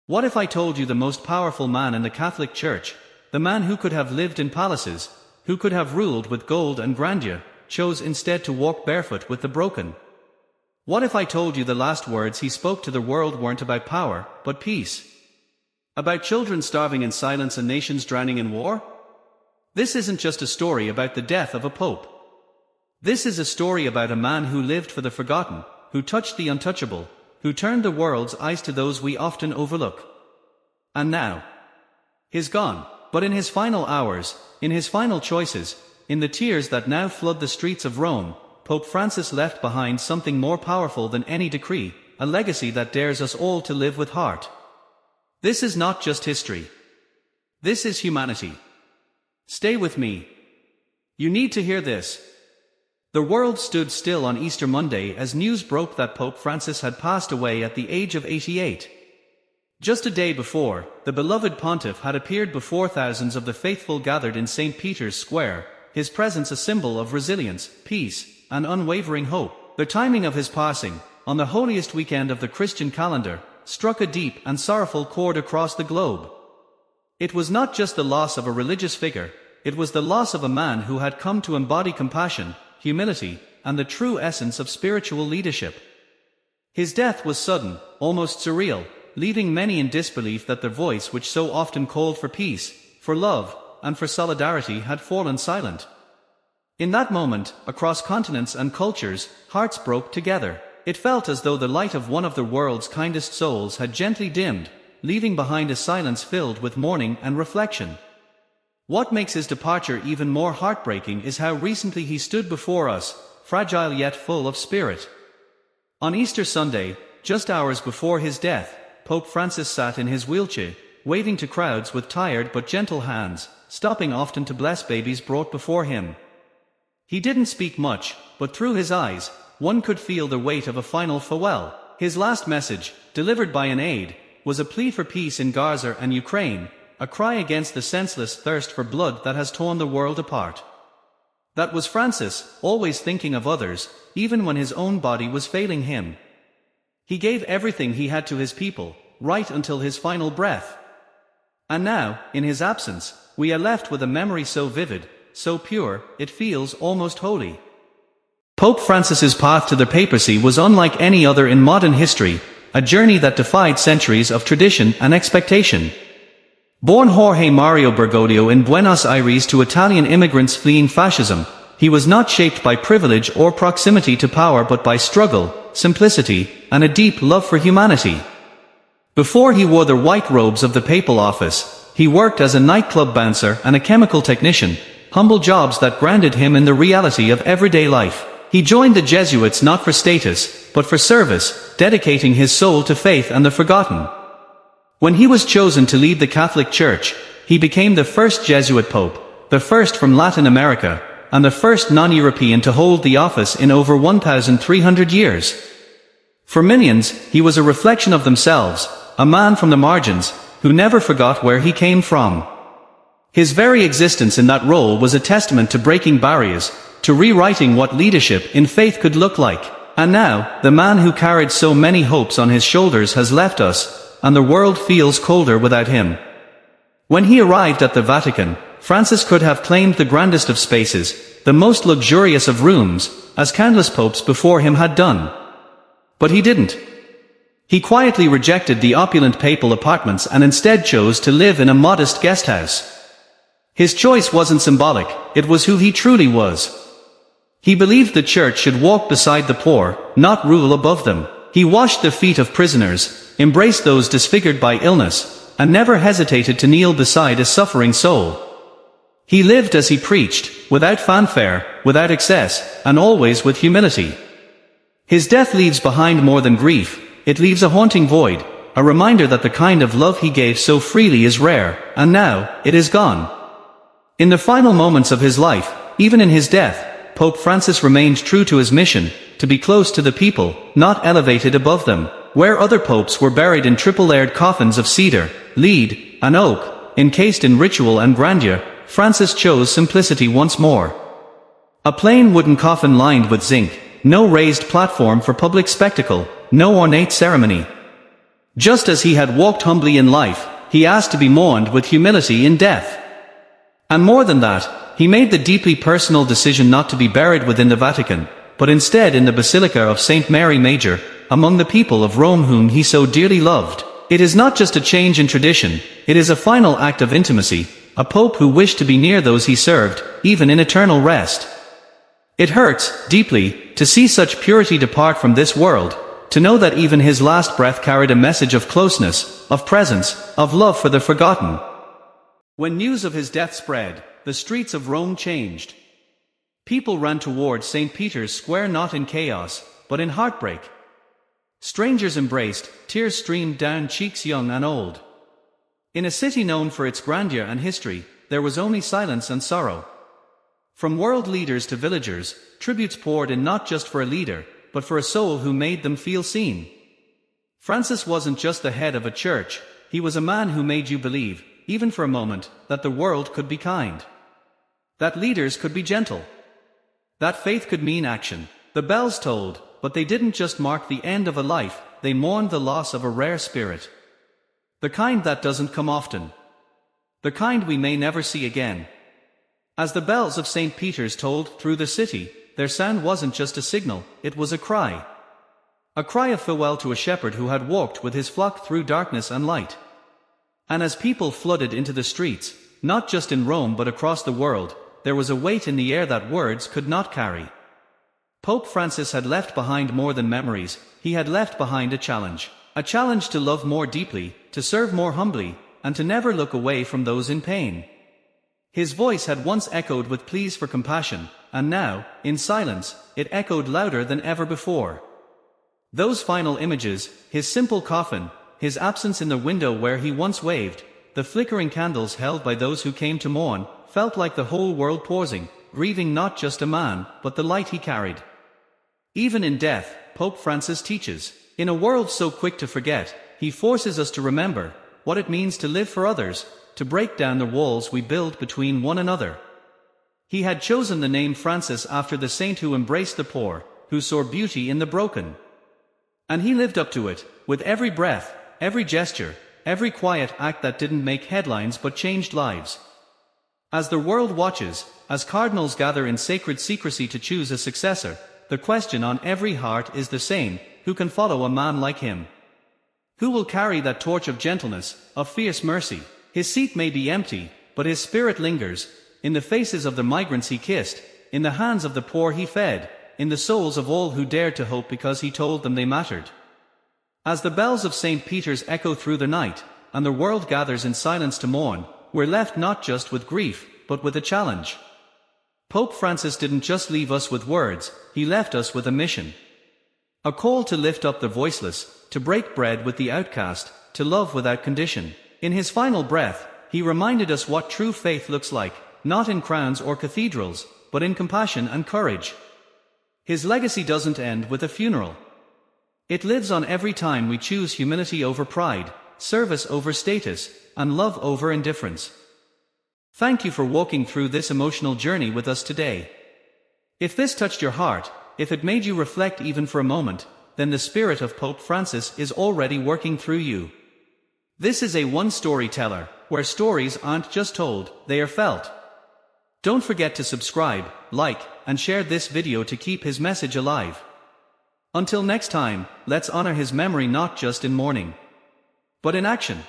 What if I told you the most powerful man in the Catholic Church, the man who could have lived in palaces, who could have ruled with gold and grandeur, chose instead to walk barefoot with the broken? What if I told you the last words he spoke to the world weren't about power, but peace? About children starving in silence and nations drowning in war? This isn't just a story about the death of a pope. This is a story about a man who lived for the forgotten, who touched the untouchable, who turned the world's eyes to those we often overlook. And now, he's gone, but in his final hours, in his final choices, in the tears that now flood the streets of Rome, Pope Francis left behind something more powerful than any decree, a legacy that dares us all to live with heart. This is not just history. This is humanity. Stay with me. You need to hear this. The world stood still on Easter Monday as news broke that Pope Francis had passed away at the age of 88. Just a day before, the beloved pontiff had appeared before thousands of the faithful gathered in St. Peter's Square, his presence a symbol of resilience, peace, and unwavering hope. The timing of his passing, on the holiest weekend of the Christian calendar, struck a deep and sorrowful chord across the globe. It was not just the loss of a religious figure, it was the loss of a man who had come to embody compassion, humility, and the true essence of spiritual leadership. His death was sudden, almost surreal, leaving many in disbelief that the voice which so often called for peace, for love, and for solidarity had fallen silent. In that moment, across continents and cultures, hearts broke together. It felt as though the light of one of the world's kindest souls had gently dimmed, leaving behind a silence filled with mourning and reflection. What makes his departure even more heartbreaking is how recently he stood before us, fragile yet full of spirit. On Easter Sunday, just hours before his death, Pope Francis sat in his wheelchair, waving to crowds with tired but gentle hands, stopping often to bless babies brought before him. He didn't speak much, but through his eyes, one could feel the weight of a final farewell. His last message, delivered by an aide, was a plea for peace in Gaza and Ukraine, a cry against the senseless thirst for blood that has torn the world apart. That was Francis, always thinking of others, even when his own body was failing him. He gave everything he had to his people, right until his final breath. And now, in his absence, we are left with a memory so vivid, so pure, it feels almost holy. Pope Francis's path to the papacy was unlike any other in modern history, a journey that defied centuries of tradition and expectation. Born Jorge Mario Bergoglio in Buenos Aires to Italian immigrants fleeing fascism, he was not shaped by privilege or proximity to power but by struggle, simplicity, and a deep love for humanity. Before he wore the white robes of the papal office, he worked as a nightclub bouncer and a chemical technician, humble jobs that grounded him in the reality of everyday life. He joined the Jesuits not for status, but for service, dedicating his soul to faith and the forgotten. When he was chosen to lead the Catholic Church, he became the first Jesuit pope, the first from Latin America, and the first non-European to hold the office in over 1,300 years. For millions, he was a reflection of themselves, a man from the margins, who never forgot where he came from. His very existence in that role was a testament to breaking barriers, to rewriting what leadership in faith could look like. And now, the man who carried so many hopes on his shoulders has left us, and the world feels colder without him. When he arrived at the Vatican, Francis could have claimed the grandest of spaces, the most luxurious of rooms, as countless popes before him had done. But he didn't. He quietly rejected the opulent papal apartments and instead chose to live in a modest guesthouse. His choice wasn't symbolic, it was who he truly was. He believed the church should walk beside the poor, not rule above them. He washed the feet of prisoners, embraced those disfigured by illness, and never hesitated to kneel beside a suffering soul. He lived as he preached, without fanfare, without excess, and always with humility. His death leaves behind more than grief, it leaves a haunting void, a reminder that the kind of love he gave so freely is rare, and now, it is gone. In the final moments of his life, even in his death, Pope Francis remained true to his mission, to be close to the people, not elevated above them. Where other popes were buried in triple-layered coffins of cedar, lead, and oak, encased in ritual and grandeur, Francis chose simplicity once more. A plain wooden coffin lined with zinc, no raised platform for public spectacle, no ornate ceremony. Just as he had walked humbly in life, he asked to be mourned with humility in death. And more than that, he made the deeply personal decision not to be buried within the Vatican, but instead in the Basilica of St. Mary Major, among the people of Rome whom he so dearly loved. It is not just a change in tradition, it is a final act of intimacy, a pope who wished to be near those he served, even in eternal rest. It hurts, deeply, to see such purity depart from this world, to know that even his last breath carried a message of closeness, of presence, of love for the forgotten. When news of his death spread, the streets of Rome changed. People ran toward St. Peter's Square not in chaos, but in heartbreak. Strangers embraced, tears streamed down cheeks young and old. In a city known for its grandeur and history, there was only silence and sorrow. From world leaders to villagers, tributes poured in not just for a leader, but for a soul who made them feel seen. Francis wasn't just the head of a church, he was a man who made you believe, even for a moment, that the world could be kind. That leaders could be gentle. That faith could mean action. The bells tolled, but they didn't just mark the end of a life, they mourned the loss of a rare spirit. The kind that doesn't come often. The kind we may never see again. As the bells of St. Peter's tolled through the city, their sound wasn't just a signal, it was a cry. A cry of farewell to a shepherd who had walked with his flock through darkness and light. And as people flooded into the streets, not just in Rome but across the world, there was a weight in the air that words could not carry. Pope Francis had left behind more than memories, he had left behind a challenge. A challenge to love more deeply, to serve more humbly, and to never look away from those in pain. His voice had once echoed with pleas for compassion, and now, in silence, it echoed louder than ever before. Those final images, his simple coffin, his absence in the window where he once waved, the flickering candles held by those who came to mourn, felt like the whole world pausing, grieving not just a man, but the light he carried. Even in death, Pope Francis teaches, in a world so quick to forget, he forces us to remember what it means to live for others, to break down the walls we build between one another. He had chosen the name Francis after the saint who embraced the poor, who saw beauty in the broken. And he lived up to it, with every breath, every gesture, every quiet act that didn't make headlines but changed lives. As the world watches, as cardinals gather in sacred secrecy to choose a successor, the question on every heart is the same: who can follow a man like him? Who will carry that torch of gentleness, of fierce mercy? His seat may be empty, but his spirit lingers, in the faces of the migrants he kissed, in the hands of the poor he fed, in the souls of all who dared to hope because he told them they mattered. As the bells of St. Peter's echo through the night, and the world gathers in silence to mourn, we're left not just with grief, but with a challenge. Pope Francis didn't just leave us with words, he left us with a mission. A call to lift up the voiceless, to break bread with the outcast, to love without condition. In his final breath, he reminded us what true faith looks like, not in crowns or cathedrals, but in compassion and courage. His legacy doesn't end with a funeral. It lives on every time we choose humility over pride, service over status, and love over indifference. Thank you for walking through this emotional journey with us today. If this touched your heart, if it made you reflect even for a moment, then the spirit of Pope Francis is already working through you. This is a one-story teller, where stories aren't just told, they are felt. Don't forget to subscribe, like, and share this video to keep his message alive. Until next time, let's honor his memory not just in mourning, but in action.